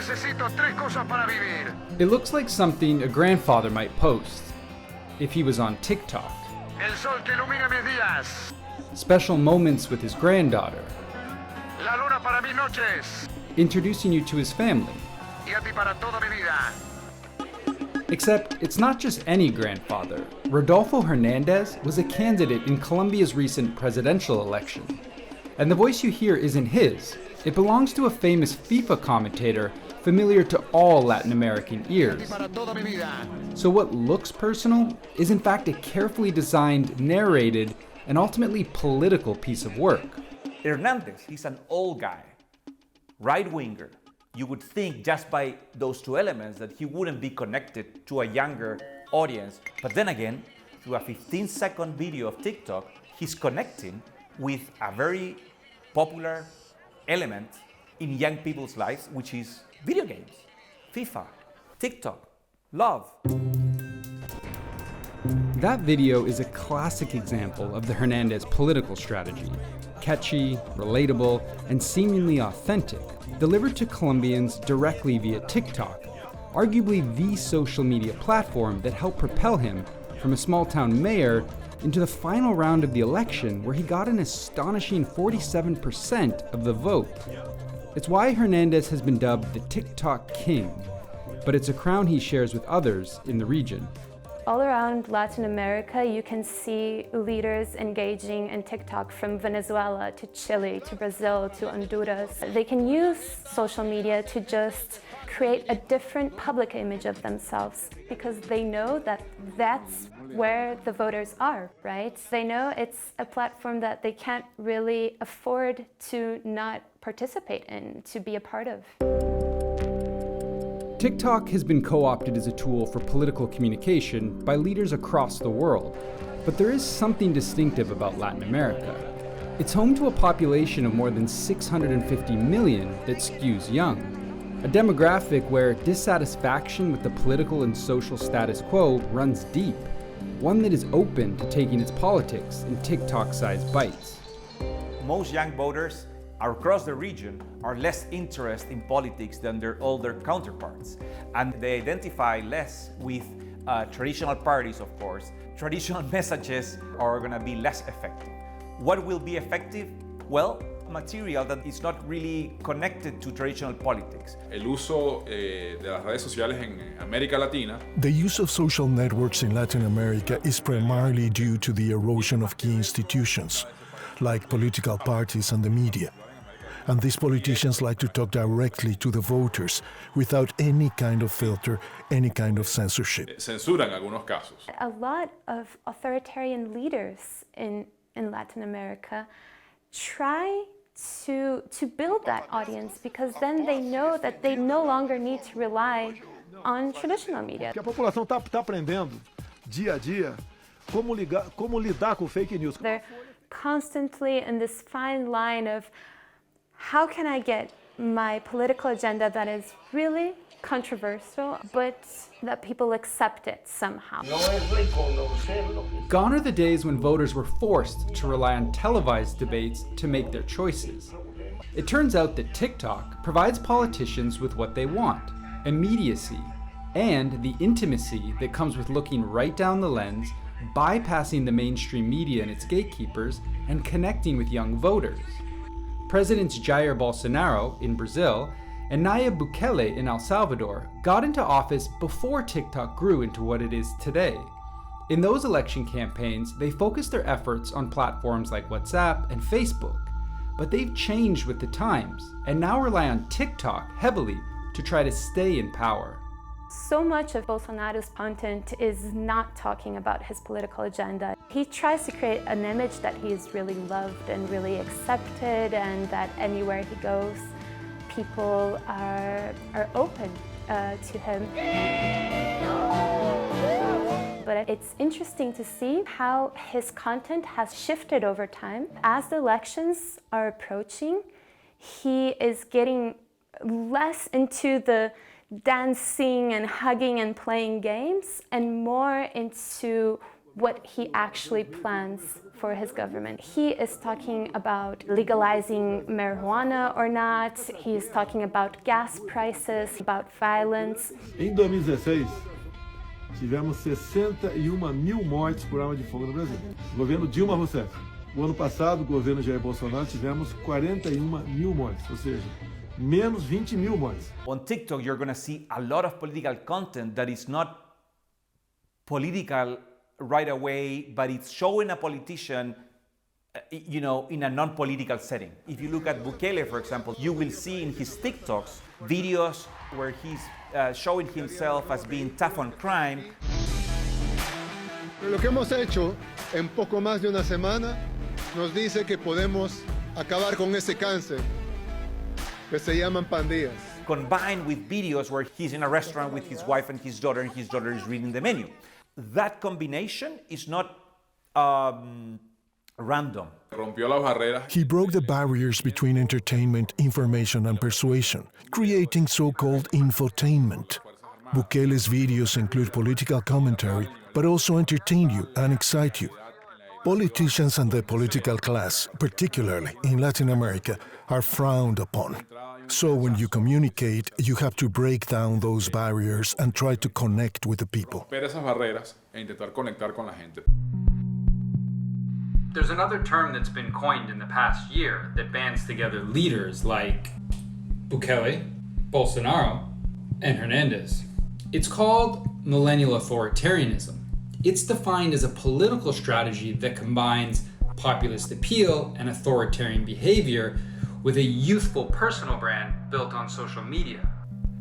Necesito tres cosas para vivir. It looks like something a grandfather might post if he was on TikTok. El sol que ilumina mis días. Special moments with his granddaughter. La luna para mis noches. Introducing you to his family. Y a ti para toda mi vida. Except it's not just any grandfather. Rodolfo Hernandez was a candidate in Colombia's recent presidential election. And the voice you hear isn't his. It belongs to a famous FIFA commentator familiar to all Latin American ears. So what looks personal is in fact a carefully designed, narrated, and ultimately political piece of work. Hernandez, he's an old guy, right-winger. You would think just by those two elements that he wouldn't be connected to a younger audience. But then again, through a 15-second video of TikTok, he's connecting with a very popular element in young people's lives, which is video games, FIFA, TikTok, love. That video is a classic example of the Hernandez political strategy. Catchy, relatable, and seemingly authentic, delivered to Colombians directly via TikTok, arguably the social media platform that helped propel him from a small-town mayor into the final round of the election, where he got an astonishing 47% of the vote. It's why Hernandez has been dubbed the TikTok King, but it's a crown he shares with others in the region. All around Latin America, you can see leaders engaging in TikTok from Venezuela to Chile to Brazil to Honduras. They can use social media to just create a different public image of themselves because they know that that's where the voters are, right? They know it's a platform that they can't really afford to not participate in, to be a part of. TikTok has been co-opted as a tool for political communication by leaders across the world, but there is something distinctive about Latin America. It's home to a population of more than 650 million that skews young, a demographic where dissatisfaction with the political and social status quo runs deep, one that is open to taking its politics in TikTok-sized bites. Most young voters across the region are less interested in politics than their older counterparts, and they identify less with traditional parties, of course. Traditional messages are going to be less effective. What will be effective? Well, material that is not really connected to traditional politics. El uso de las redes sociales en América Latina. The use of social networks in Latin America is primarily due to the erosion of key institutions, like political parties and the media. And these politicians like to talk directly to the voters without any kind of filter, any kind of censorship. Censura en algunos casos. A lot of authoritarian leaders in Latin America try to build that audience because then they know that they no longer need to rely on traditional media. A população está aprendendo dia a dia como lidar com fake news. They're constantly in this fine line of how can I get my political agenda that is really controversial, but that people accept it somehow. Gone are the days when voters were forced to rely on televised debates to make their choices. It turns out that TikTok provides politicians with what they want: immediacy, and the intimacy that comes with looking right down the lens, bypassing the mainstream media and its gatekeepers, and connecting with young voters. Presidents Jair Bolsonaro in Brazil and Nayib Bukele in El Salvador got into office before TikTok grew into what it is today. In those election campaigns, they focused their efforts on platforms like WhatsApp and Facebook, but they've changed with the times and now rely on TikTok heavily to try to stay in power. So much of Bolsonaro's content is not talking about his political agenda. He tries to create an image that he is really loved and really accepted, and that anywhere he goes, people are open to him. But it's interesting to see how his content has shifted over time. As the elections are approaching, he is getting less into the dancing and hugging and playing games and more into what he actually plans for his government. He is talking about legalizing marijuana or not. He's talking about gas prices, about violence. Em 2016, tivemos 61.000 mortes por arma de fogo no Brasil. Governo Dilma Rousseff. O ano passado, o governo Jair Bolsonaro, tivemos 41.000 mortes, ou seja, menos 20.000 mortes. On TikTok, you're going to see a lot of political content that is not political right away, but it's showing a politician, in a non-political setting. If you look at Bukele, for example, you will see in his TikToks videos where he's showing himself as being tough on crime. Lo que hemos hecho en poco más de una semana nos dice que podemos acabar con ese cáncer que se llaman pandillas. Combined with videos where he's in a restaurant with his wife and his daughter is reading the menu. That combination is not random. Rompió las barreras. He broke the barriers between entertainment, information, and persuasion, creating so-called infotainment. Bukele's videos include political commentary, but also entertain you and excite you. Politicians and the political class, particularly in Latin America, are frowned upon. So when you communicate, you have to break down those barriers and try to connect with the people. Romper esas barreras e intentar conectar con la gente. There's another term that's been coined in the past year that bands together leaders like Bukele, Bolsonaro, and Hernandez. It's called Millennial authoritarianism. It's defined as a political strategy that combines populist appeal and authoritarian behavior with a youthful personal brand built on social media.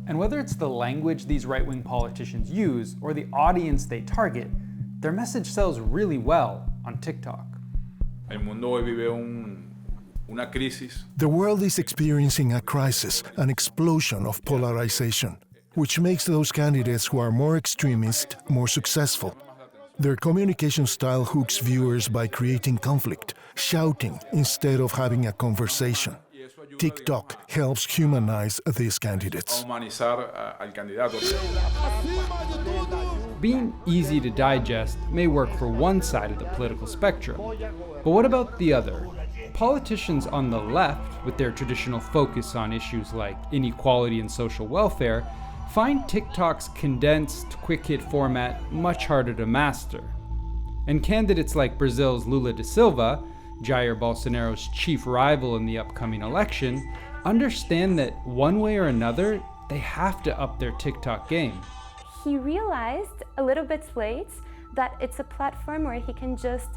And whether it's the language these right-wing politicians use or the audience they target, their message sells really well on TikTok. El mundo hoy vive una crisis. The world is experiencing a crisis, an explosion of polarization, which makes those candidates who are more extremist more successful. Their communication style hooks viewers by creating conflict, shouting instead of having a conversation. TikTok helps humanize these candidates. Humanizar al candidato. Being easy to digest may work for one side of the political spectrum, but what about the other? Politicians on the left, with their traditional focus on issues like inequality and social welfare, find TikTok's condensed, quick-hit format much harder to master. And candidates like Brazil's Lula da Silva, Jair Bolsonaro's chief rival in the upcoming election, understand that one way or another, they have to up their TikTok game. He realized a little bit late that it's a platform where he can just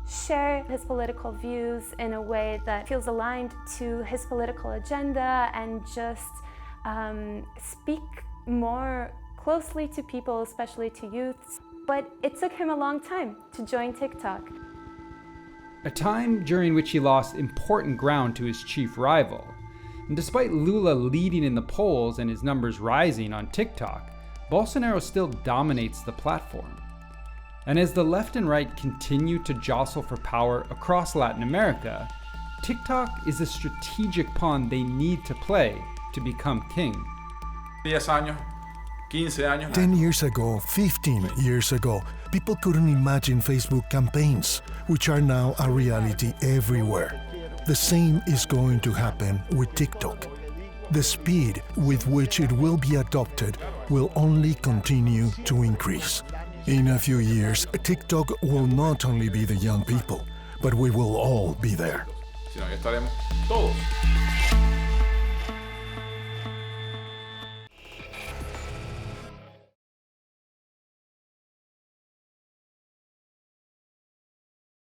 share his political views in a way that feels aligned to his political agenda and just speak more closely to people, especially to youths. But it took him a long time to join TikTok. A time during which he lost important ground to his chief rival. And despite Lula leading in the polls and his numbers rising on TikTok, Bolsonaro still dominates the platform. And as the left and right continue to jostle for power across Latin America, TikTok is a strategic pawn they need to play to become king. 10 años, 15 años. 10 years ago, 15 years ago, people couldn't imagine Facebook campaigns, which are now a reality everywhere. The same is going to happen with TikTok. The speed with which it will be adopted will only continue to increase. In a few years, TikTok will not only be the young people, but we will all be there. Sino que estaremos todos.